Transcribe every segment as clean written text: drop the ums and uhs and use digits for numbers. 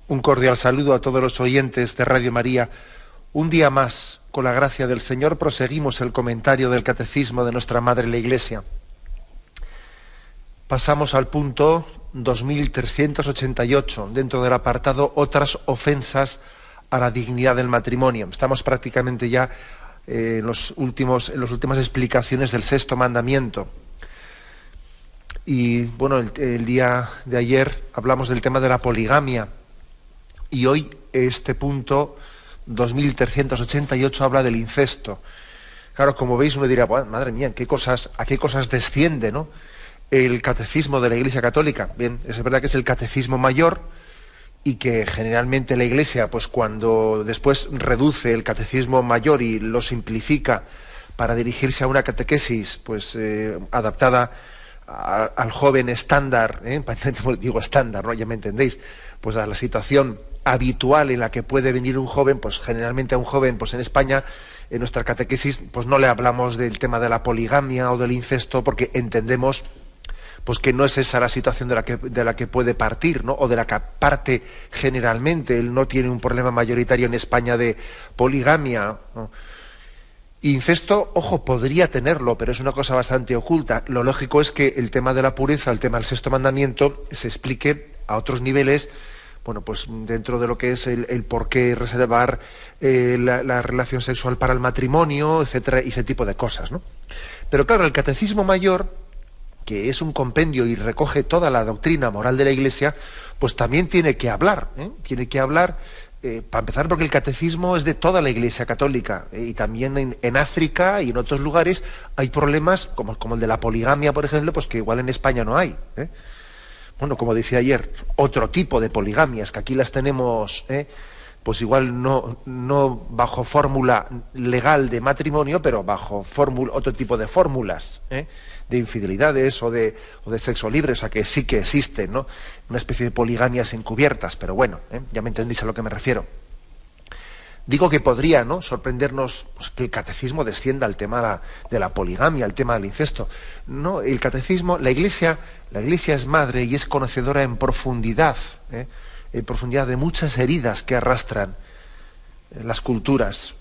Un cordial saludo a todos los oyentes de Radio María. Un día más, con la gracia del Señor, proseguimos el comentario del Catecismo de nuestra Madre la Iglesia. Pasamos al punto 2388, dentro del apartado Otras ofensas a la dignidad del matrimonio. Estamos prácticamente ya en las últimas explicaciones del sexto mandamiento. Y bueno, el día de ayer hablamos del tema de la poligamia. Y hoy este punto 2388 habla del incesto. Claro, como veis uno dirá, bueno, madre mía, ¿a qué cosas desciende, ¿no?, el catecismo de la Iglesia Católica? Bien, es verdad que es el catecismo mayor y que generalmente la Iglesia, pues cuando después reduce el catecismo mayor y lo simplifica para dirigirse a una catequesis pues adaptada al joven estándar, digo estándar, ¿no?, ya me entendéis, pues a la situación habitual en la que puede venir un joven, pues generalmente a un joven, pues en España, en nuestra catequesis, pues no le hablamos del tema de la poligamia o del incesto, porque entendemos pues que no es esa la situación de la que puede partir, ¿no?, o de la que parte generalmente. Él no tiene un problema mayoritario en España de poligamia, ¿no? Incesto, ojo, podría tenerlo, pero es una cosa bastante oculta. Lo lógico es que el tema de la pureza, el tema del sexto mandamiento, se explique a otros niveles, bueno, pues dentro de lo que es el por qué reservar la relación sexual para el matrimonio, etcétera, y ese tipo de cosas, ¿no? Pero claro, el Catecismo Mayor, que es un compendio y recoge toda la doctrina moral de la Iglesia, pues también tiene que hablar, para empezar, porque el catecismo es de toda la Iglesia Católica, y también en África y en otros lugares hay problemas como el de la poligamia, por ejemplo, pues que igual en España no hay, ¿eh? Bueno, como decía ayer, otro tipo de poligamias, que aquí las tenemos, pues igual no bajo fórmula legal de matrimonio, pero bajo otro tipo de fórmulas, de infidelidades o de sexo libre, o sea que sí que existen, ¿no?, una especie de poligamias encubiertas, pero bueno, ya me entendéis a lo que me refiero. Digo que podría, ¿no?, sorprendernos, pues, que el catecismo descienda al tema de la poligamia, al tema del incesto. No, el catecismo, la Iglesia es madre y es conocedora en profundidad de muchas heridas que arrastran las culturas,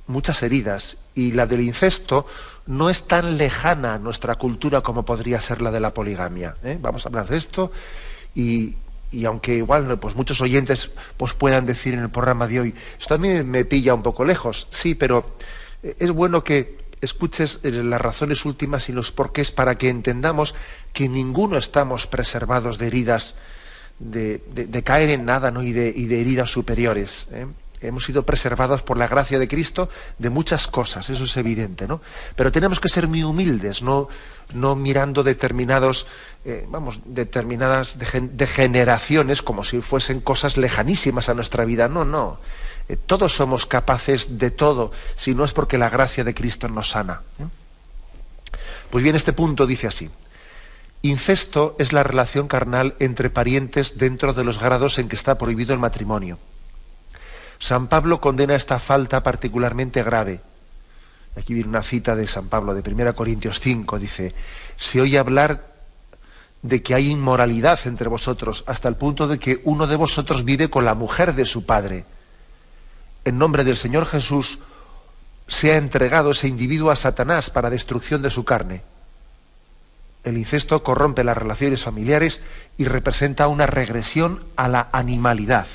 muchas heridas, y la del incesto no es tan lejana a nuestra cultura como podría ser la de la poligamia, ¿eh? Vamos a hablar de esto y aunque igual pues muchos oyentes pues puedan decir en el programa de hoy, esto a mí me pilla un poco lejos, sí, pero es bueno que escuches las razones últimas y los porqués para que entendamos que ninguno estamos preservados de heridas, de caer en nada, ¿no?, y de heridas superiores, ¿eh? Hemos sido preservados por la gracia de Cristo de muchas cosas, eso es evidente, ¿no? Pero tenemos que ser muy humildes, no mirando determinadas degeneraciones como si fuesen cosas lejanísimas a nuestra vida. No. Todos somos capaces de todo, si no es porque la gracia de Cristo nos sana, ¿eh? Pues bien, este punto dice así: incesto es la relación carnal entre parientes dentro de los grados en que está prohibido el matrimonio. San Pablo condena esta falta particularmente grave. Aquí viene una cita de San Pablo, de 1 Corintios 5, dice: se oye hablar de que hay inmoralidad entre vosotros, hasta el punto de que uno de vosotros vive con la mujer de su padre. En nombre del Señor Jesús se ha entregado ese individuo a Satanás para destrucción de su carne. El incesto corrompe las relaciones familiares y representa una regresión a la animalidad.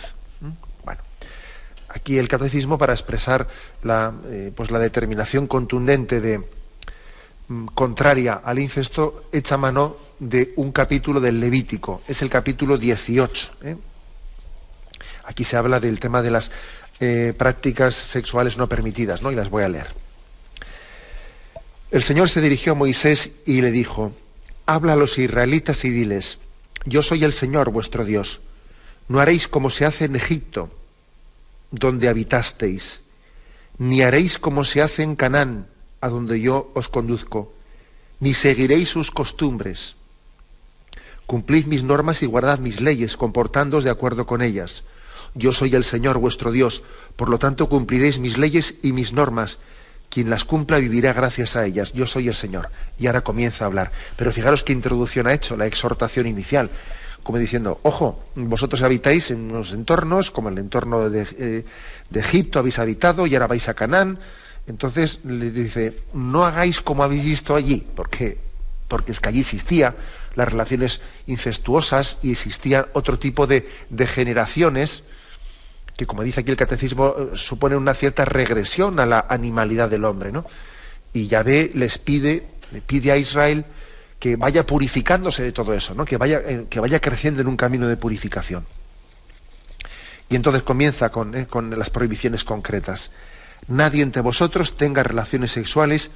Aquí el catecismo, para expresar la determinación contundente contraria al incesto, echa mano de un capítulo del Levítico, es el capítulo 18. Aquí se habla del tema de las prácticas sexuales no permitidas, ¿no?, y las voy a leer. El Señor se dirigió a Moisés y le dijo: habla a los israelitas y diles: yo soy el Señor vuestro Dios. No haréis como se hace en Egipto, donde habitasteis, ni haréis como se hace en Canaán, a donde yo os conduzco, ni seguiréis sus costumbres. Cumplid mis normas y guardad mis leyes, comportándoos de acuerdo con ellas. Yo soy el Señor vuestro Dios, por lo tanto cumpliréis mis leyes y mis normas. Quien las cumpla vivirá gracias a ellas. Yo soy el Señor. Y ahora comienza a hablar. Pero fijaros qué introducción ha hecho, la exhortación inicial. como diciendo, ojo, vosotros habitáis en unos entornos, como el entorno de Egipto habéis habitado y ahora vais a Canaán. Entonces les dice, no hagáis como habéis visto allí, porque es que allí existían las relaciones incestuosas y existían otro tipo de generaciones que, como dice aquí el catecismo, suponen una cierta regresión a la animalidad del hombre, ¿no? Y Yahvé le pide a Israel que vaya purificándose de todo eso, ¿no? Que vaya creciendo en un camino de purificación. Y entonces comienza con las prohibiciones concretas. Nadie entre vosotros tenga relaciones sexuales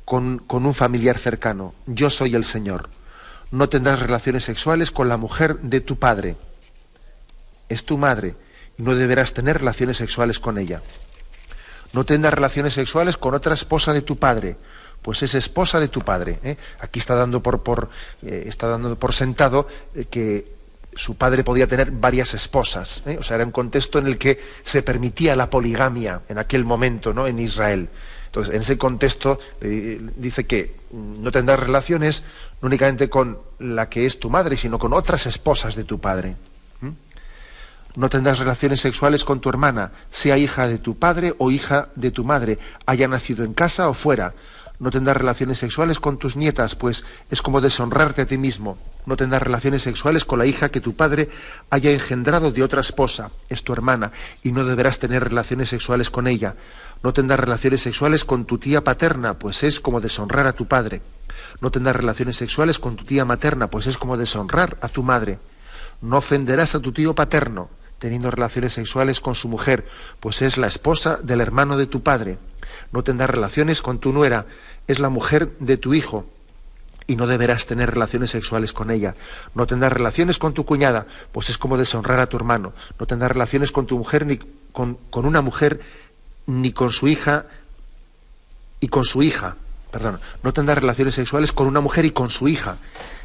con un familiar cercano. Yo soy el Señor. No tendrás relaciones sexuales con la mujer de tu padre. Es tu madre. Y no deberás tener relaciones sexuales con ella. No tendrás relaciones sexuales con otra esposa de tu padre, pues es esposa de tu padre. Aquí está dando por sentado que su padre podía tener varias esposas. O sea, era un contexto en el que se permitía la poligamia en aquel momento, ¿no?, en Israel. Entonces, en ese contexto dice que no tendrás relaciones no únicamente con la que es tu madre, sino con otras esposas de tu padre. No tendrás relaciones sexuales con tu hermana, sea hija de tu padre o hija de tu madre, haya nacido en casa o fuera. No tendrás relaciones sexuales con tus nietas, pues es como deshonrarte a ti mismo. No tendrás relaciones sexuales con la hija que tu padre haya engendrado de otra esposa, es tu hermana, y no deberás tener relaciones sexuales con ella. No tendrás relaciones sexuales con tu tía paterna, pues es como deshonrar a tu padre. No tendrás relaciones sexuales con tu tía materna, pues es como deshonrar a tu madre. No ofenderás a tu tío paterno teniendo relaciones sexuales con su mujer, pues es la esposa del hermano de tu padre. No tendrás relaciones con tu nuera, es la mujer de tu hijo, y no deberás tener relaciones sexuales con ella. No tendrás relaciones con tu cuñada, pues es como deshonrar a tu hermano. No tendrás relaciones con tu mujer, ni con una mujer, ni con su hija y con su hija. Perdón, no tendrás relaciones sexuales con una mujer y con su hija,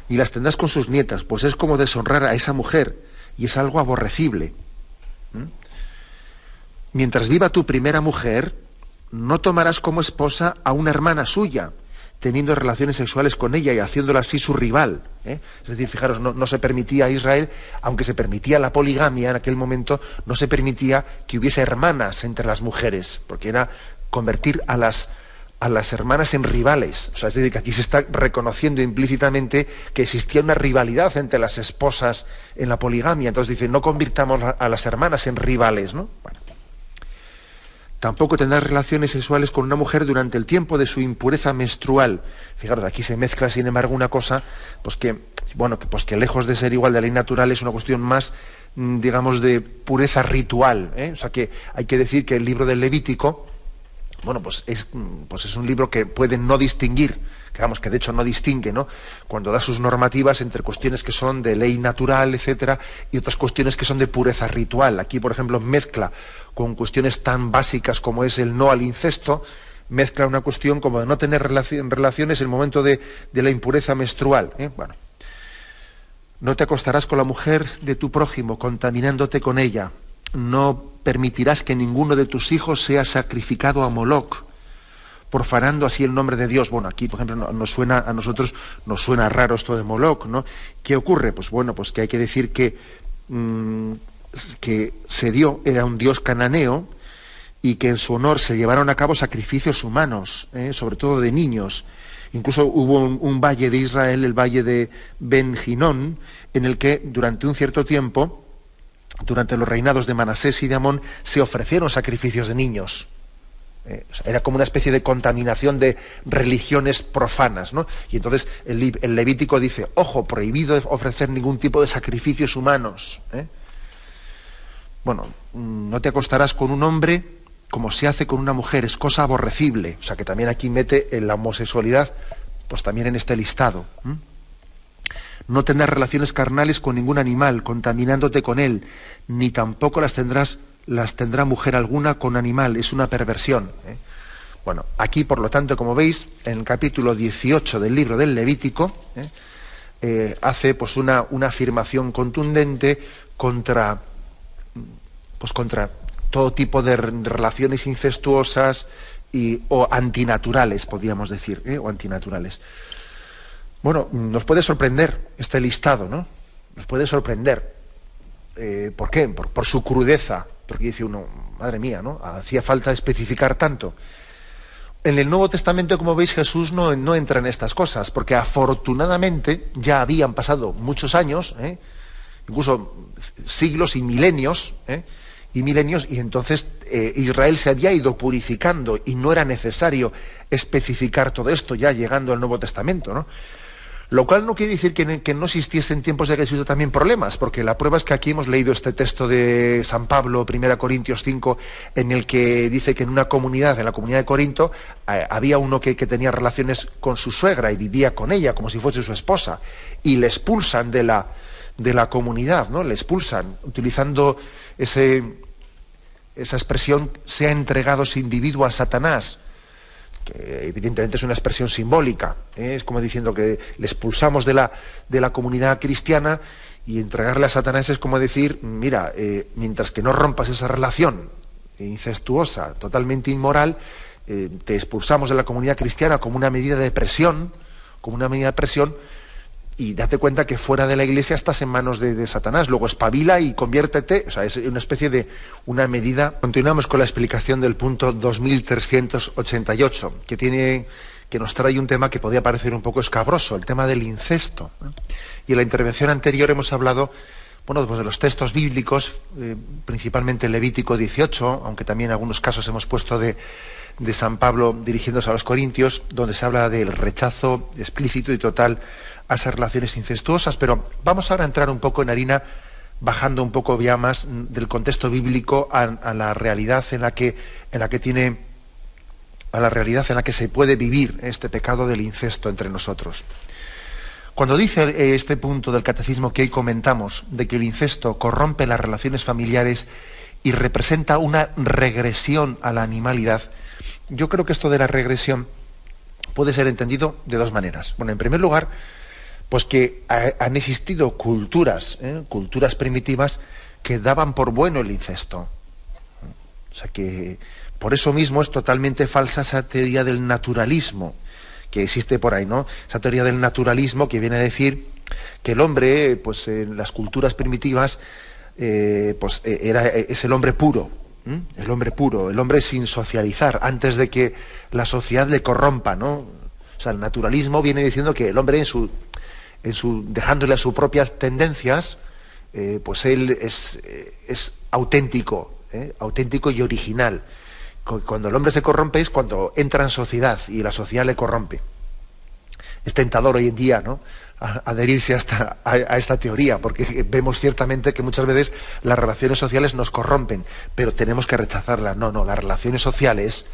ni las tendrás con sus nietas, pues es como deshonrar a esa mujer, y es algo aborrecible. Mientras viva tu primera mujer, no tomarás como esposa a una hermana suya, teniendo relaciones sexuales con ella y haciéndola así su rival. Es decir, fijaros, no se permitía a Israel, aunque se permitía la poligamia en aquel momento, no se permitía que hubiese hermanas entre las mujeres, porque era convertir a las hermanas en rivales. O sea, es decir, que aquí se está reconociendo implícitamente que existía una rivalidad entre las esposas en la poligamia. Entonces dice, no convirtamos a las hermanas en rivales, ¿no? Bueno. Tampoco tendrás relaciones sexuales con una mujer durante el tiempo de su impureza menstrual. Fijaros, aquí se mezcla, sin embargo, una cosa, pues que lejos de ser igual de la ley natural, es una cuestión más, digamos, de pureza ritual. O sea, que hay que decir que el libro del Levítico, bueno, pues es un libro que puede no distinguir, que de hecho no distingue, ¿no?, cuando da sus normativas entre cuestiones que son de ley natural, etcétera, y otras cuestiones que son de pureza ritual. Aquí, por ejemplo, mezcla con cuestiones tan básicas como es el no al incesto, mezcla una cuestión como de no tener relaciones en el momento de la impureza menstrual. Bueno. No te acostarás con la mujer de tu prójimo, contaminándote con ella. No permitirás que ninguno de tus hijos sea sacrificado a Moloc, profanando así el nombre de Dios. Bueno, aquí, por ejemplo, a nosotros nos suena raro esto de Moloc, ¿no? ¿Qué ocurre? Pues bueno, pues que hay que decir que era un dios cananeo y que en su honor se llevaron a cabo sacrificios humanos, sobre todo de niños. Incluso hubo un valle de Israel, el valle de Ben Hinón, en el que durante un cierto tiempo, durante los reinados de Manasés y de Amón, se ofrecieron sacrificios de niños. Era como una especie de contaminación de religiones profanas, ¿no? Y entonces el Levítico dice, ojo, prohibido ofrecer ningún tipo de sacrificios humanos. Bueno, no te acostarás con un hombre como se hace con una mujer, es cosa aborrecible. O sea, que también aquí mete la homosexualidad, pues también en este listado. No tendrás relaciones carnales con ningún animal, contaminándote con él, ni tampoco las tendrá mujer alguna con animal, es una perversión. Bueno, aquí, por lo tanto, como veis, en el capítulo 18 del libro del Levítico, hace pues una afirmación contundente contra todo tipo de relaciones incestuosas o antinaturales, podríamos decir, o antinaturales. Bueno, nos puede sorprender este listado, ¿no?, nos puede sorprender. ¿Por qué? Por su crudeza, porque dice uno, madre mía, ¿no? Hacía falta especificar tanto. En el Nuevo Testamento, como veis, Jesús no entra en estas cosas, porque afortunadamente ya habían pasado muchos años, incluso siglos y milenios, y entonces Israel se había ido purificando y no era necesario especificar todo esto ya llegando al Nuevo Testamento, ¿no? Lo cual no quiere decir que no existiesen en tiempos de Jesús también problemas, porque la prueba es que aquí hemos leído este texto de San Pablo, 1 Corintios 5, en el que dice que en la comunidad de Corinto, había uno que tenía relaciones con su suegra y vivía con ella como si fuese su esposa, y le expulsan de la comunidad, ¿no? Le expulsan, utilizando esa expresión, se ha entregado ese individuo a Satanás, que evidentemente es una expresión simbólica, es como diciendo que le expulsamos de la comunidad cristiana, y entregarle a Satanás es como decir, mira, mientras que no rompas esa relación incestuosa, totalmente inmoral, te expulsamos de la comunidad cristiana como una medida de presión, y date cuenta que fuera de la Iglesia estás en manos de Satanás, luego espabila y conviértete, o sea, es una especie de una medida. Continuamos con la explicación del punto 2388, que nos trae un tema que podría parecer un poco escabroso, el tema del incesto, ¿no? Y en la intervención anterior hemos hablado, bueno, pues de los textos bíblicos, principalmente Levítico 18, aunque también en algunos casos hemos puesto de San Pablo dirigiéndose a los Corintios, donde se habla del rechazo explícito y total a esas relaciones incestuosas. Pero vamos ahora a entrar un poco en harina, bajando un poco ya más del contexto bíblico a la realidad en la que se puede vivir este pecado del incesto entre nosotros. Cuando dice este punto del catecismo que hoy comentamos, de que el incesto corrompe las relaciones familiares y representa una regresión a la animalidad, yo creo que esto de la regresión puede ser entendido de dos maneras. Bueno, en primer lugar, pues que han existido culturas primitivas que daban por bueno el incesto. O sea que por eso mismo es totalmente falsa esa teoría del naturalismo que existe por ahí, ¿no? Esa teoría del naturalismo que viene a decir que el hombre, pues en las culturas primitivas, es el hombre puro, el hombre puro, el hombre sin socializar, antes de que la sociedad le corrompa, ¿no? O sea, el naturalismo viene diciendo que el hombre dejándole a sus propias tendencias, pues él es auténtico y original. Cuando el hombre se corrompe es cuando entra en sociedad y la sociedad le corrompe. Es tentador hoy en día, ¿no?, adherirse a esta teoría, porque vemos ciertamente que muchas veces las relaciones sociales nos corrompen, pero tenemos que rechazarlas. No, las relaciones sociales,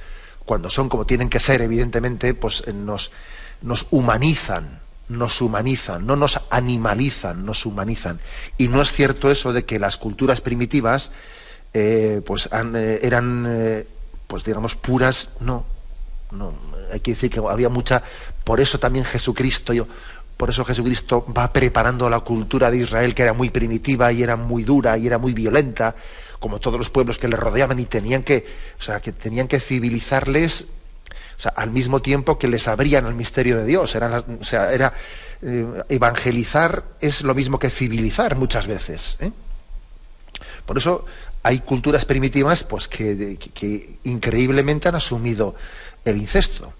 cuando son como tienen que ser, evidentemente, pues nos humanizan, no nos animalizan, nos humanizan. Y no es cierto eso de que las culturas primitivas eran pues digamos puras. No, hay que decir que había mucha. Por eso Jesucristo va preparando la cultura de Israel, que era muy primitiva y era muy dura y era muy violenta, como todos los pueblos que le rodeaban, y tenían que civilizarles, o sea, al mismo tiempo que les abrían al misterio de Dios. Evangelizar es lo mismo que civilizar muchas veces, ¿eh? Por eso hay culturas primitivas, pues que increíblemente han asumido el incesto.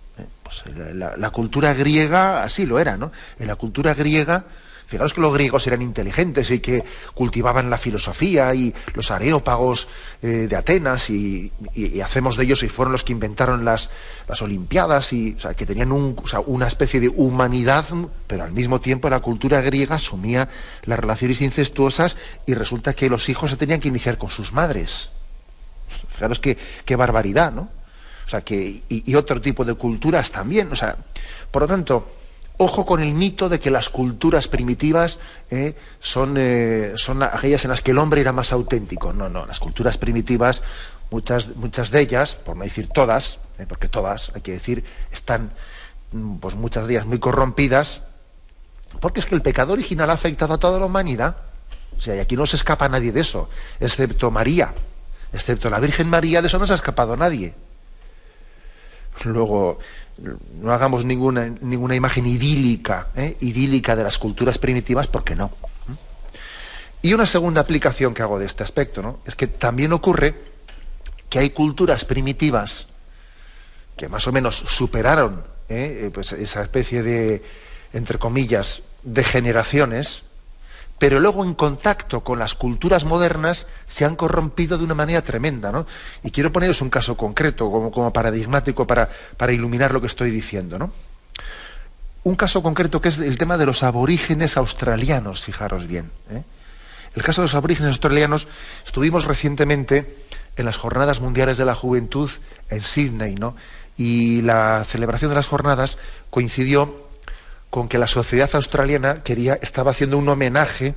Pues la cultura griega así lo era, ¿no? En la cultura griega, fijaros que los griegos eran inteligentes y que cultivaban la filosofía, y los areópagos de Atenas, y hacemos de ellos, y fueron los que inventaron las Olimpiadas, y, o sea, que tenían una especie de humanidad, pero al mismo tiempo la cultura griega asumía las relaciones incestuosas, y resulta que los hijos se tenían que iniciar con sus madres. Fijaros qué barbaridad, ¿no? O sea, y otro tipo de culturas también. O sea, por lo tanto, ojo con el mito de que las culturas primitivas son aquellas en las que el hombre era más auténtico. No, las culturas primitivas, muchas de ellas, por no decir todas, porque todas, hay que decir, están, pues muchas de ellas muy corrompidas, porque es que el pecado original ha afectado a toda la humanidad. O sea, y aquí no se escapa nadie de eso, excepto María, excepto la Virgen María. De eso no se ha escapado nadie. Luego, no hagamos ninguna imagen idílica de las culturas primitivas, porque no. Y una segunda aplicación que hago de este aspecto, ¿no? Es que también ocurre que hay culturas primitivas que más o menos superaron pues esa especie de, entre comillas, degeneraciones, pero luego en contacto con las culturas modernas se han corrompido de una manera tremenda, ¿no? Y quiero poneros un caso concreto, como paradigmático, para iluminar lo que estoy diciendo, ¿no? Un caso concreto que es el tema de los aborígenes australianos, fijaros bien, ¿eh? El caso de los aborígenes australianos, estuvimos recientemente en las Jornadas Mundiales de la Juventud en Sídney, ¿no? Y la celebración de las jornadas coincidió con que la sociedad australiana estaba haciendo un homenaje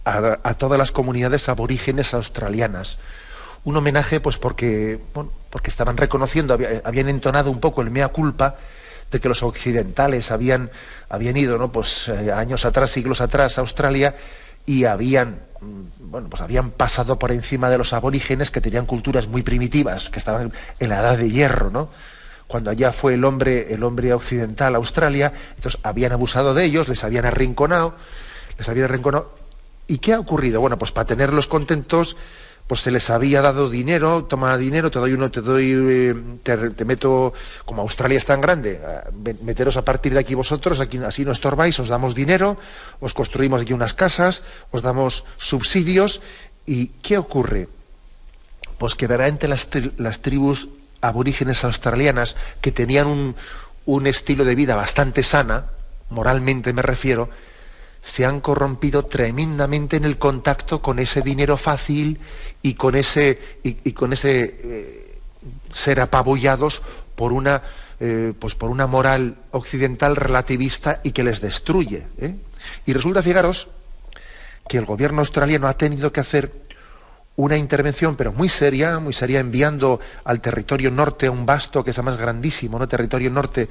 a todas las comunidades aborígenes australianas. Un homenaje, pues porque estaban reconociendo, habían entonado un poco el mea culpa de que los occidentales habían ido, ¿no? Pues años atrás, siglos atrás, a Australia, y habían pasado por encima de los aborígenes, que tenían culturas muy primitivas, que estaban en la edad de hierro, ¿no? Cuando allá fue el hombre occidental a Australia, entonces habían abusado de ellos, les habían arrinconado. ¿Y qué ha ocurrido? Bueno, pues para tenerlos contentos, pues se les había dado dinero, toma dinero, te meto, como Australia es tan grande, meteros a partir de aquí vosotros, aquí así no estorbáis, os damos dinero, os construimos aquí unas casas, os damos subsidios. ¿Y qué ocurre? Pues que verdaderamente las tribus aborígenes australianas, que tenían un estilo de vida bastante sana, moralmente me refiero, se han corrompido tremendamente en el contacto con ese dinero fácil y con ese ser apabullados por una moral occidental relativista y que les destruye, ¿eh? Y resulta, fijaros, que el gobierno australiano ha tenido que hacer una intervención, pero muy seria, enviando al territorio norte, a un vasto que es además grandísimo, ¿no? Territorio norte,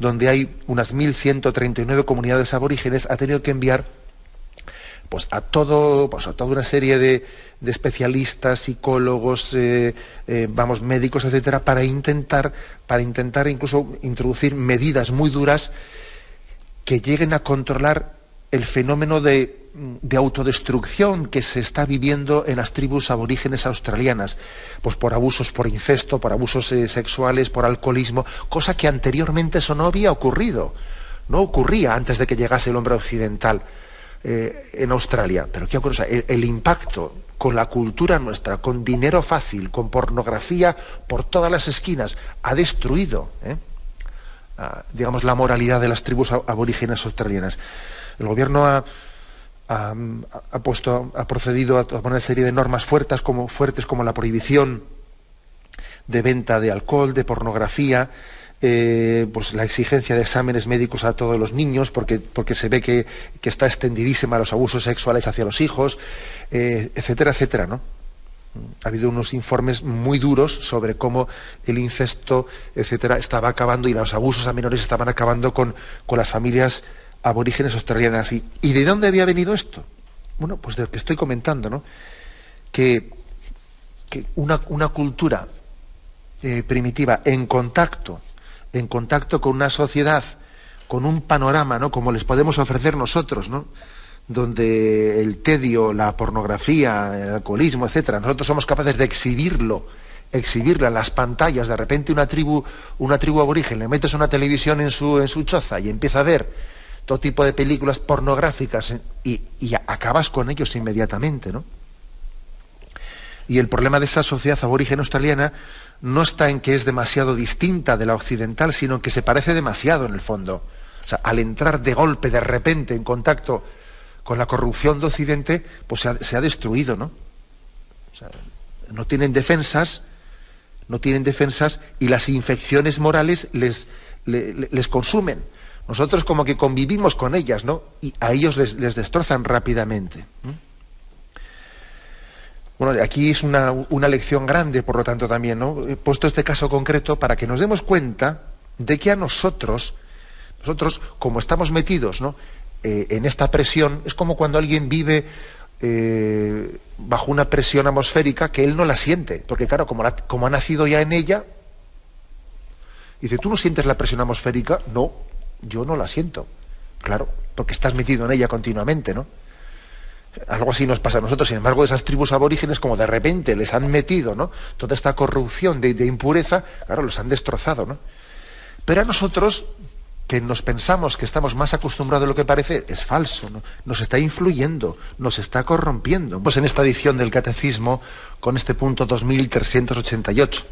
donde hay unas 1.139 comunidades aborígenes, ha tenido que enviar pues a toda una serie de especialistas, psicólogos, médicos, etcétera, para intentar incluso introducir medidas muy duras que lleguen a controlar el fenómeno de autodestrucción que se está viviendo en las tribus aborígenes australianas, pues por abusos, por incesto, por abusos sexuales, por alcoholismo, cosa que anteriormente eso no había ocurrido, no ocurría antes de que llegase el hombre occidental en Australia. Pero ¿qué ocurre? O sea, el impacto con la cultura nuestra, con dinero fácil, con pornografía por todas las esquinas, ha destruido, digamos, la moralidad de las tribus aborígenes australianas. El gobierno ha procedido a poner una serie de normas fuertes como la prohibición de venta de alcohol, de pornografía, pues la exigencia de exámenes médicos a todos los niños, porque se ve que está extendidísima los abusos sexuales hacia los hijos, etcétera, etcétera, ¿no? Ha habido unos informes muy duros sobre cómo el incesto, etcétera, estaba acabando, y los abusos a menores estaban acabando con las familias aborígenes australianas. ¿Y de dónde había venido esto? Bueno, pues de lo que estoy comentando, ¿no? Que una cultura primitiva en contacto con una sociedad, con un panorama, ¿no? Como les podemos ofrecer nosotros, ¿no? Donde el tedio, la pornografía, el alcoholismo, etcétera, nosotros somos capaces de exhibirla en las pantallas. De repente una tribu aborigen, le metes una televisión en su choza y empieza a ver todo tipo de películas pornográficas y acabas con ellos inmediatamente, ¿no? Y el problema de esa sociedad aborigen australiana no está en que es demasiado distinta de la occidental, sino en que se parece demasiado en el fondo. O sea, al entrar de golpe, de repente, en contacto con la corrupción de Occidente, pues se ha destruido, ¿no? O sea, no tienen defensas y las infecciones morales les consumen. Nosotros como que convivimos con ellas, ¿no? Y a ellos les destrozan rápidamente. Bueno, aquí es una lección grande, por lo tanto, también, ¿no? He puesto este caso concreto para que nos demos cuenta de que a nosotros, como estamos metidos, ¿no? En esta presión, es como cuando alguien vive bajo una presión atmosférica que él no la siente, porque claro, como ha nacido ya en ella, dice, ¿tú no sientes la presión atmosférica? No, yo no la siento. Claro, porque estás metido en ella continuamente, ¿no? Algo así nos pasa a nosotros. Sin embargo, esas tribus aborígenes, como de repente les han metido, ¿no?, toda esta corrupción de impureza, claro, los han destrozado, ¿no? Pero a nosotros, que nos pensamos que estamos más acostumbrados de lo que parece, es falso, ¿no? Nos está influyendo, nos está corrompiendo. Pues en esta edición del Catecismo, con este punto 2388.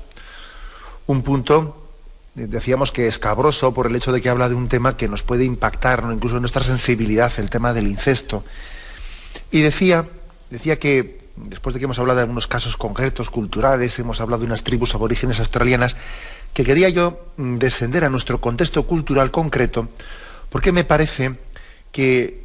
Un punto, decíamos, que escabroso por el hecho de que habla de un tema que nos puede impactar, ¿no?, incluso en nuestra sensibilidad, el tema del incesto. Y decía que, después de que hemos hablado de algunos casos concretos, culturales, hemos hablado de unas tribus aborígenes australianas, que quería yo descender a nuestro contexto cultural concreto, porque me parece que,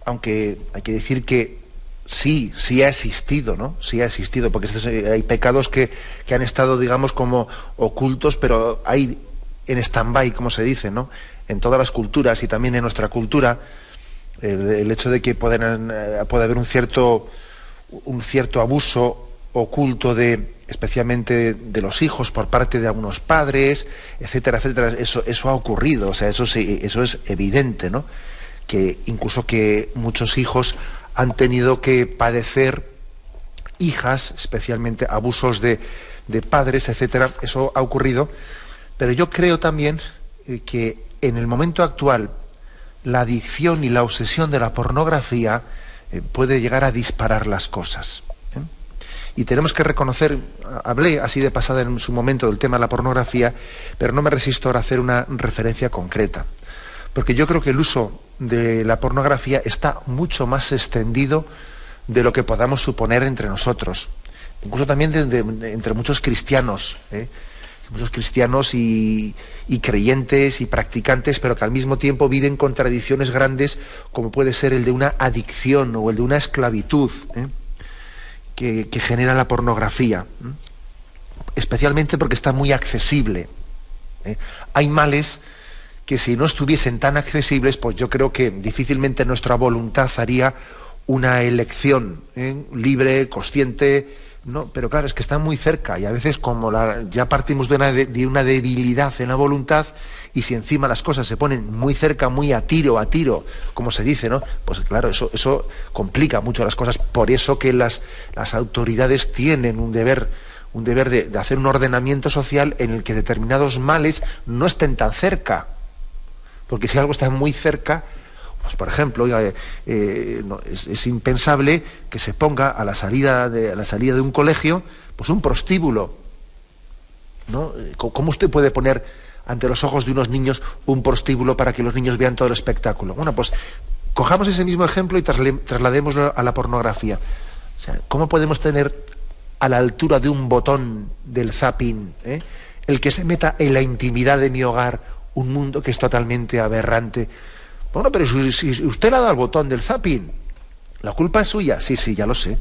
aunque hay que decir que sí ha existido, ¿no? Sí ha existido, porque hay pecados que han estado, digamos, como ocultos, pero hay en stand-by, como se dice, ¿no?, en todas las culturas y también en nuestra cultura, el hecho de que puede haber un cierto abuso oculto especialmente de los hijos por parte de algunos padres, etcétera, etcétera. Eso ha ocurrido, o sea, eso es evidente, ¿no? Que incluso que muchos hijos han tenido que padecer, hijas, especialmente abusos de padres, etcétera. Eso ha ocurrido, pero yo creo también que en el momento actual la adicción y la obsesión de la pornografía puede llegar a disparar las cosas. Y tenemos que reconocer, hablé así de pasada en su momento del tema de la pornografía, pero no me resisto ahora a hacer una referencia concreta. Porque yo creo que el uso de la pornografía está mucho más extendido de lo que podamos suponer entre nosotros. Incluso también entre muchos cristianos, muchos cristianos y creyentes y practicantes, pero que al mismo tiempo viven contradicciones grandes, como puede ser el de una adicción o el de una esclavitud que genera la pornografía, especialmente porque está muy accesible. Hay males que, si no estuviesen tan accesibles, pues yo creo que difícilmente nuestra voluntad haría una elección libre, consciente, ¿no? Pero claro, es que está muy cerca, y a veces como ya partimos de una debilidad en la voluntad, y si encima las cosas se ponen muy cerca, muy a tiro, como se dice, ¿no?, pues claro, eso complica mucho las cosas. Por eso que las autoridades tienen un deber de hacer un ordenamiento social en el que determinados males no estén tan cerca, porque si algo está muy cerca, pues por ejemplo, es impensable que se ponga a la salida de un colegio, pues un prostíbulo, ¿no? ¿Cómo usted puede poner ante los ojos de unos niños un prostíbulo para que los niños vean todo el espectáculo? Bueno, pues cojamos ese mismo ejemplo y trasladémoslo a la pornografía. O sea, ¿cómo podemos tener a la altura de un botón del zapping, el que se meta en la intimidad de mi hogar un mundo que es totalmente aberrante? Bueno, pero si usted le ha dado al botón del zapping, la culpa es suya. Sí, ya lo sé.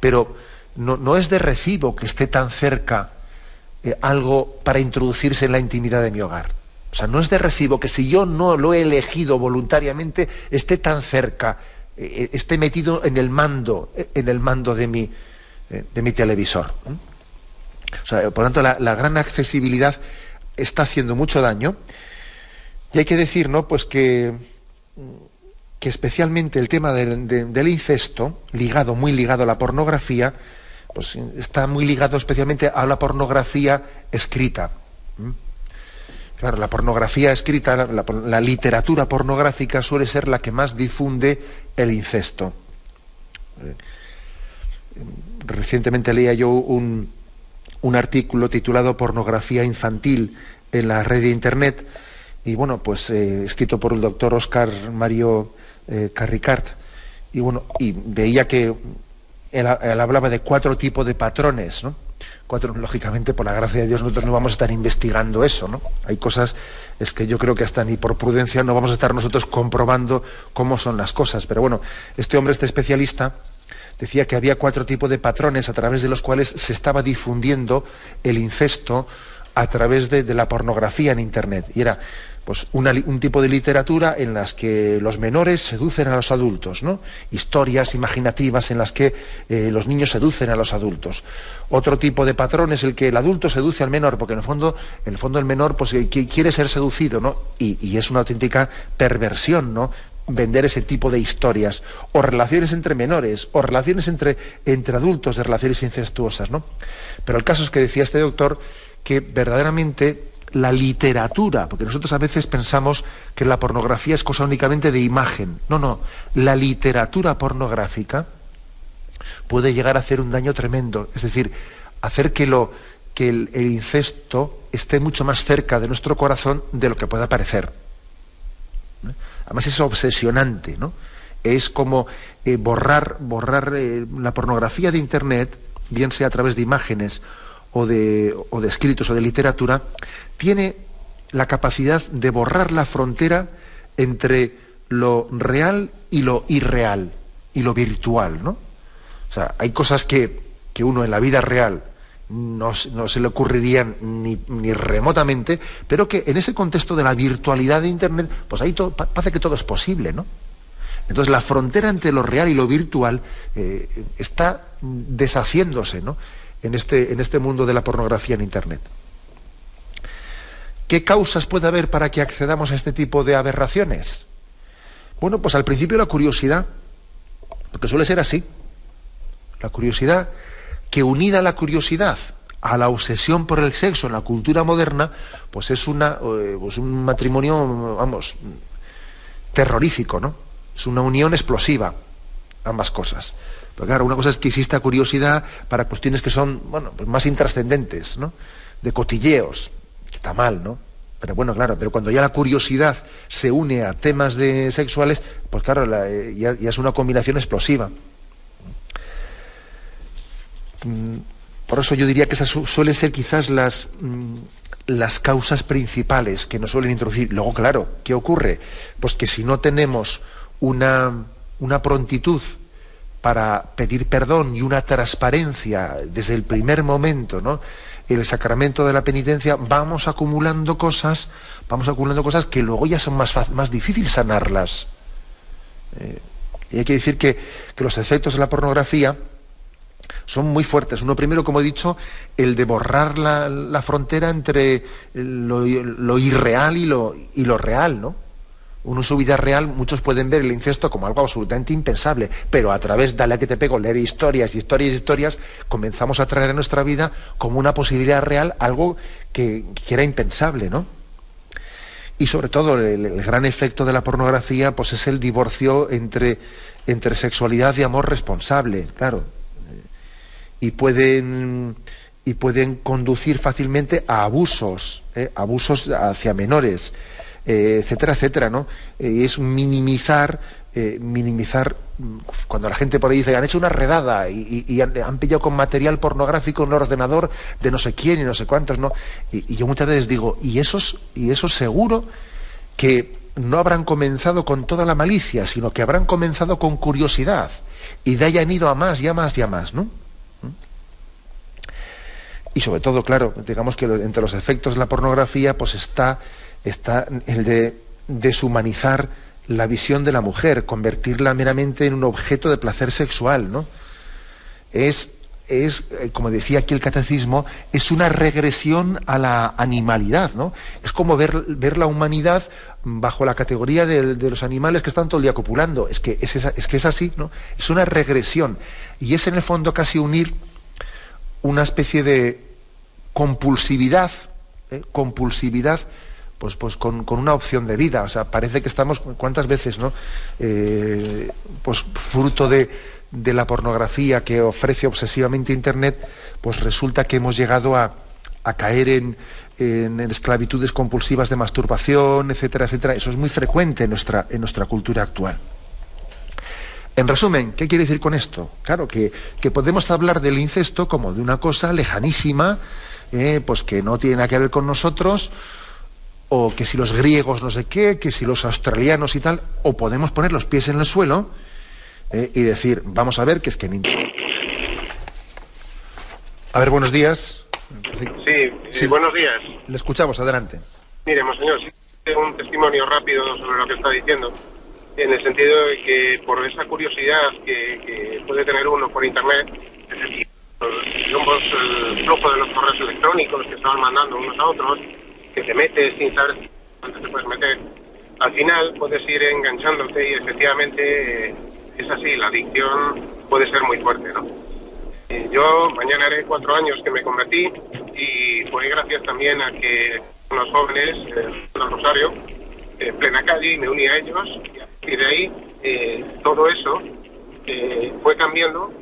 Pero no es de recibo que esté tan cerca algo para introducirse en la intimidad de mi hogar. O sea, no es de recibo que, si yo no lo he elegido voluntariamente, esté tan cerca, esté metido en el mando de mi televisor. O sea, por tanto, la gran accesibilidad está haciendo mucho daño. Y hay que decir, ¿no?, pues que especialmente el tema del incesto, muy ligado a la pornografía, pues está muy ligado especialmente a la pornografía escrita. Claro, la pornografía escrita, la literatura pornográfica suele ser la que más difunde el incesto. Recientemente leía yo un artículo titulado Pornografía infantil en la red de Internet, y bueno, pues escrito por el doctor Óscar Mario Carricart, y veía que él hablaba de 4 tipos de patrones, ¿no? 4, lógicamente, por la gracia de Dios, nosotros no vamos a estar investigando eso, ¿no? Hay cosas, es que yo creo que hasta ni por prudencia no vamos a estar nosotros comprobando cómo son las cosas. Pero bueno, este especialista, decía que había 4 tipos de patrones a través de los cuales se estaba difundiendo el incesto a través de la pornografía en Internet. Y era pues un tipo de literatura en las que los menores seducen a los adultos, ¿no? Historias imaginativas en las que los niños seducen a los adultos. Otro tipo de patrón es el que el adulto seduce al menor, porque en el fondo el menor pues quiere ser seducido, ¿no? Y es una auténtica perversión, ¿no?, vender ese tipo de historias, o relaciones entre menores, o relaciones entre adultos, de relaciones incestuosas, ¿no? Pero el caso es que decía este doctor que verdaderamente la literatura, porque nosotros a veces pensamos que la pornografía es cosa únicamente de imagen. No, la literatura pornográfica puede llegar a hacer un daño tremendo, es decir, hacer que el incesto esté mucho más cerca de nuestro corazón de lo que pueda parecer. Además es obsesionante, ¿no? Es como borrar la pornografía de Internet, bien sea a través de imágenes o de escritos o de literatura, tiene la capacidad de borrar la frontera entre lo real y lo irreal, y lo virtual, ¿no? O sea, hay cosas que uno en la vida real no se le ocurrirían ni remotamente, pero que en ese contexto de la virtualidad de Internet, pues ahí parece que todo es posible, ¿no? Entonces la frontera entre lo real y lo virtual está deshaciéndose, ¿no? En este mundo de la pornografía en Internet. ¿Qué causas puede haber para que accedamos a este tipo de aberraciones? Bueno, pues al principio la curiosidad, porque suele ser así. La curiosidad, que unida a la curiosidad a la obsesión por el sexo en la cultura moderna, pues es un matrimonio, vamos, terrorífico, ¿no? Es una unión explosiva, ambas cosas. Pero claro, una cosa es que exista curiosidad para cuestiones que son, bueno, pues más intrascendentes, ¿no? De cotilleos, que está mal, ¿no? Pero bueno, claro, pero cuando ya la curiosidad se une a temas sexuales, pues claro, ya es una combinación explosiva. Por eso yo diría que esas suelen ser quizás las causas principales que nos suelen introducir. Luego, claro, ¿qué ocurre? Pues que si no tenemos una prontitud para pedir perdón y una transparencia desde el primer momento, ¿no? El sacramento de la penitencia, vamos acumulando cosas que luego ya son más difíciles sanarlas. Y hay que decir que los efectos de la pornografía son muy fuertes. Uno primero, como he dicho, el de borrar la frontera entre lo irreal y lo real, ¿no? Uno en su vida real, muchos pueden ver el incesto como algo absolutamente impensable, pero a través, dale a que te pego, leer historias, comenzamos a traer a nuestra vida como una posibilidad real algo que era impensable, ¿no? Y sobre todo el gran efecto de la pornografía, pues es el divorcio entre sexualidad y amor responsable, claro. Y pueden conducir fácilmente a abusos hacia menores, etcétera, etcétera, ¿no? Es minimizar cuando la gente por ahí dice, han hecho una redada y han pillado con material pornográfico en un ordenador de no sé quién y no sé cuántos, ¿no? Y yo muchas veces digo, y esos seguro que no habrán comenzado con toda la malicia, sino que habrán comenzado con curiosidad, y de ahí han ido a más y a más y a más, ¿no? Y sobre todo, claro, digamos que entre los efectos de la pornografía pues está el de deshumanizar la visión de la mujer, convertirla meramente en un objeto de placer sexual, ¿no? Es como decía aquí el catecismo, es una regresión a la animalidad, ¿no? Es como ver la humanidad bajo la categoría de los animales que están todo el día copulando. Es que es así, ¿no? Es una regresión. Y es en el fondo casi unir una especie de compulsividad, pues con una opción de vida. O sea, parece que estamos, ¿cuántas veces, no? Pues fruto de la pornografía que ofrece obsesivamente Internet, pues resulta que hemos llegado a caer en esclavitudes compulsivas de masturbación, etcétera, etcétera. Eso es muy frecuente en nuestra cultura actual. En resumen, ¿qué quiere decir con esto? Claro, que podemos hablar del incesto como de una cosa lejanísima, pues que no tiene nada que ver con nosotros, o que si los griegos no sé qué, que si los australianos y tal, o podemos poner los pies en el suelo y decir, vamos a ver, que es que... A ver, buenos días. Sí, buenos días. Le escuchamos, adelante. Mire, monseñor, sí, tengo un testimonio rápido sobre lo que está diciendo, en el sentido de que por esa curiosidad que puede tener uno por Internet, es decir, el flujo de los correos electrónicos que estaban mandando unos a otros, que te metes sin saber cuánto te puedes meter, al final puedes ir enganchándote y efectivamente es así, la adicción puede ser muy fuerte, ¿no? Yo mañana haré 4 años que me convertí y fue gracias también a que unos jóvenes en Rosario, en plena calle, y me uní a ellos, y a partir de ahí todo eso fue cambiando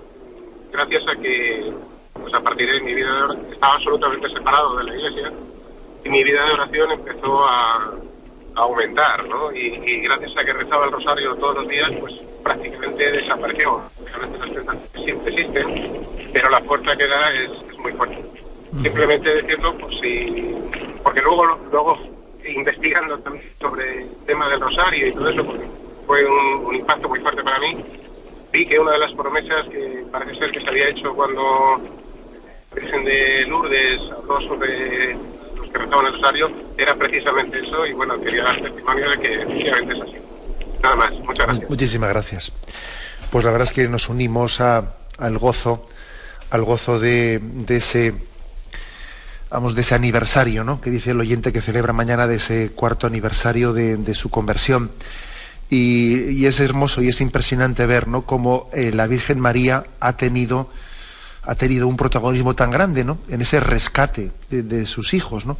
gracias a que pues a partir de mi vida de oración estaba absolutamente separado de la iglesia y mi vida de oración empezó a aumentar, ¿no? Y gracias a que rezaba el rosario todos los días, pues prácticamente desapareció. Realmente las tentaciones siempre existen, pero la fuerza que da es muy fuerte. Simplemente decirlo, pues sí, porque luego investigando también sobre el tema del rosario y todo eso, porque fue un impacto muy fuerte para mí, vi que una de las promesas que parece ser que se había hecho cuando la Virgen de Lourdes habló sobre los que rezaban el rosario era precisamente eso, y bueno, quería dar testimonio de que efectivamente es así. Nada más, muchas gracias. Muchísimas gracias. Pues la verdad es que nos unimos al gozo de ese, vamos, de ese aniversario, ¿no?, que dice el oyente que celebra mañana, de ese 4º aniversario de su conversión. Y es hermoso y es impresionante ver, ¿no?, cómo la Virgen María ha tenido un protagonismo tan grande, ¿no?, en ese rescate de sus hijos, ¿no?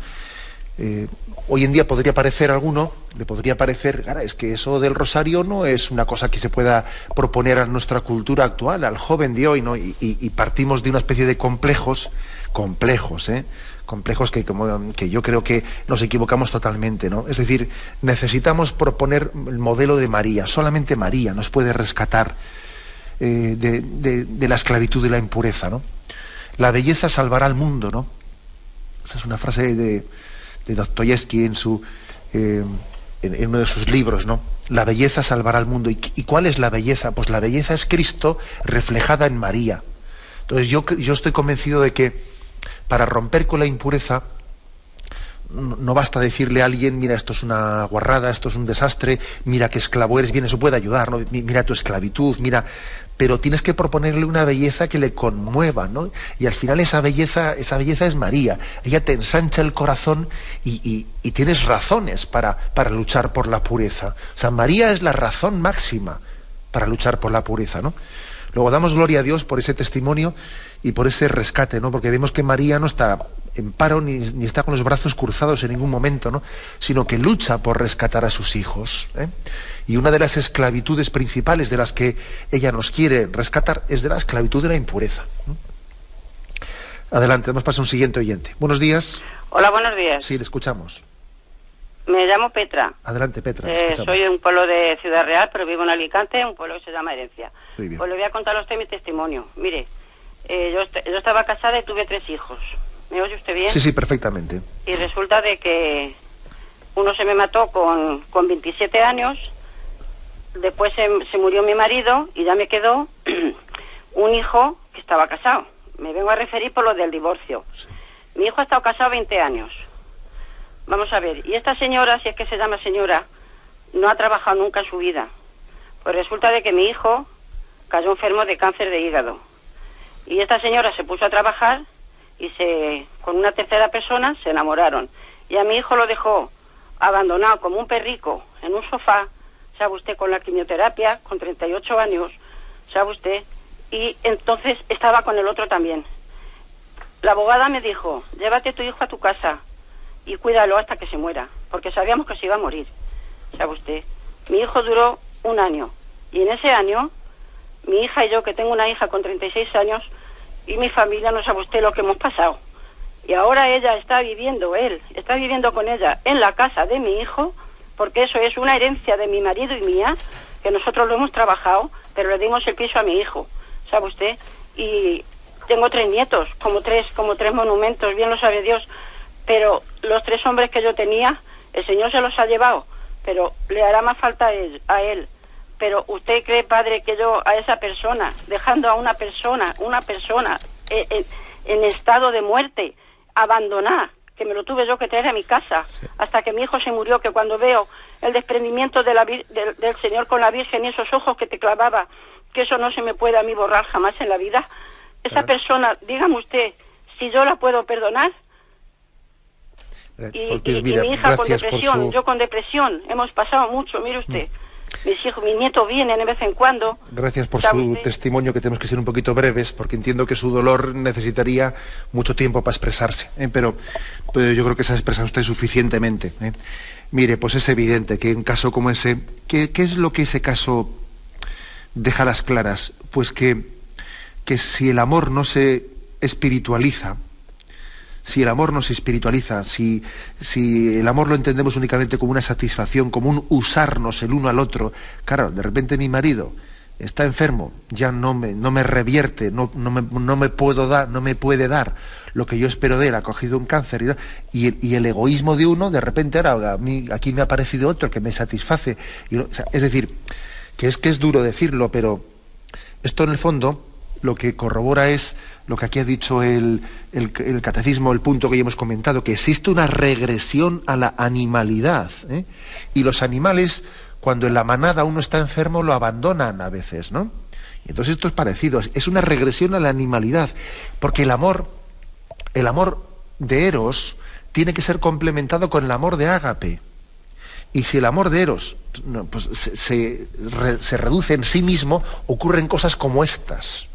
Hoy en día le podría parecer, claro, es que eso del rosario no es una cosa que se pueda proponer a nuestra cultura actual, al joven de hoy, ¿no? Y partimos de una especie de complejos que yo creo que nos equivocamos totalmente, ¿no? Es decir, necesitamos proponer el modelo de María. Solamente María nos puede rescatar de la esclavitud y la impureza, ¿no? La belleza salvará al mundo, ¿no? Esa es una frase de Dostoyevsky en uno de sus libros, ¿no? La belleza salvará al mundo. ¿Y cuál es la belleza? Pues la belleza es Cristo reflejada en María. Entonces yo estoy convencido de que para romper con la impureza no basta decirle a alguien: mira, esto es una guarrada, esto es un desastre, mira qué esclavo eres. Bien, eso puede ayudar, ¿no? Mira tu esclavitud, mira, pero tienes que proponerle una belleza que le conmueva, ¿no? Y al final esa belleza es María. Ella te ensancha el corazón y tienes razones para luchar por la pureza. O sea, María es la razón máxima para luchar por la pureza, ¿no? Luego damos gloria a Dios por ese testimonio y por ese rescate, ¿no? Porque vemos que María no está en paro ni está con los brazos cruzados en ningún momento, ¿no?, sino que lucha por rescatar a sus hijos, ¿eh? Y una de las esclavitudes principales de las que ella nos quiere rescatar es de la esclavitud de la impureza, ¿no? Adelante, vamos a pasar a un siguiente oyente. Buenos días. Hola, buenos días. Sí, le escuchamos. Me llamo Petra. Adelante, Petra. Soy de un pueblo de Ciudad Real, pero vivo en Alicante, un pueblo que se llama Herencia. Muy bien. Pues le voy a contar a usted mi testimonio. Mire, yo estaba casada y tuve 3 hijos. ¿Me oye usted bien? Sí, perfectamente. Y resulta de que uno se me mató con 27 años, después se murió mi marido y ya me quedó un hijo que estaba casado. Me vengo a referir por lo del divorcio. Sí. Mi hijo ha estado casado 20 años. Vamos a ver, y esta señora, si es que se llama señora, no ha trabajado nunca en su vida. Pues resulta de que mi hijo cayó enfermo de cáncer de hígado. Y esta señora se puso a trabajar y con una tercera persona se enamoraron. Y a mi hijo lo dejó abandonado como un perrico en un sofá, sabe usted, con la quimioterapia, con 38 años, sabe usted, y entonces estaba con el otro también. La abogada me dijo: llévate a tu hijo a tu casa y cuídalo hasta que se muera, porque sabíamos que se iba a morir, sabe usted. Mi hijo duró 1 año, y en ese año, mi hija y yo, que tengo una hija con 36 años, y mi familia, no sabe usted lo que hemos pasado. Y ahora él está viviendo con ella en la casa de mi hijo, porque eso es una herencia de mi marido y mía, que nosotros lo hemos trabajado, pero le dimos el piso a mi hijo, sabe usted. Y tengo 3 nietos, como tres monumentos, bien lo sabe Dios. Pero los 3 hombres que yo tenía, el Señor se los ha llevado, pero le hará más falta a él. Pero ¿usted cree, padre, que yo a esa persona, dejando a una persona en estado de muerte, abandonar, que me lo tuve yo que traer a mi casa, hasta que mi hijo se murió, que cuando veo el desprendimiento del Señor con la Virgen y esos ojos que te clavaba, que eso no se me puede a mí borrar jamás en la vida, esa persona, dígame usted, si yo la puedo perdonar. Y mi hija con depresión, yo con depresión, hemos pasado mucho, mire usted. Mis nietos vienen de vez en cuando. Gracias por su testimonio, que tenemos que ser un poquito breves, porque entiendo que su dolor necesitaría mucho tiempo para expresarse, pero yo creo que se ha expresado usted suficientemente. Mire, pues es evidente que en un caso como ese, ¿qué es lo que ese caso deja a las claras? Pues que si el amor no se espiritualiza, si el amor el amor lo entendemos únicamente como una satisfacción, como un usarnos el uno al otro, claro, de repente mi marido está enfermo, ya no me revierte, no me puede dar lo que yo espero de él, ha cogido un cáncer, y el egoísmo de uno, de repente ahora aquí me ha aparecido otro que me satisface. Es decir, que es duro decirlo, pero esto en el fondo lo que corrobora es lo que aquí ha dicho el catecismo, el punto que ya hemos comentado, que existe una regresión a la animalidad, y los animales, cuando en la manada uno está enfermo, lo abandonan a veces, ¿no? Y entonces esto es parecido, es una regresión a la animalidad, porque el amor de Eros tiene que ser complementado con el amor de Ágape. Y si el amor de Eros pues se reduce en sí mismo, ocurren cosas como estas.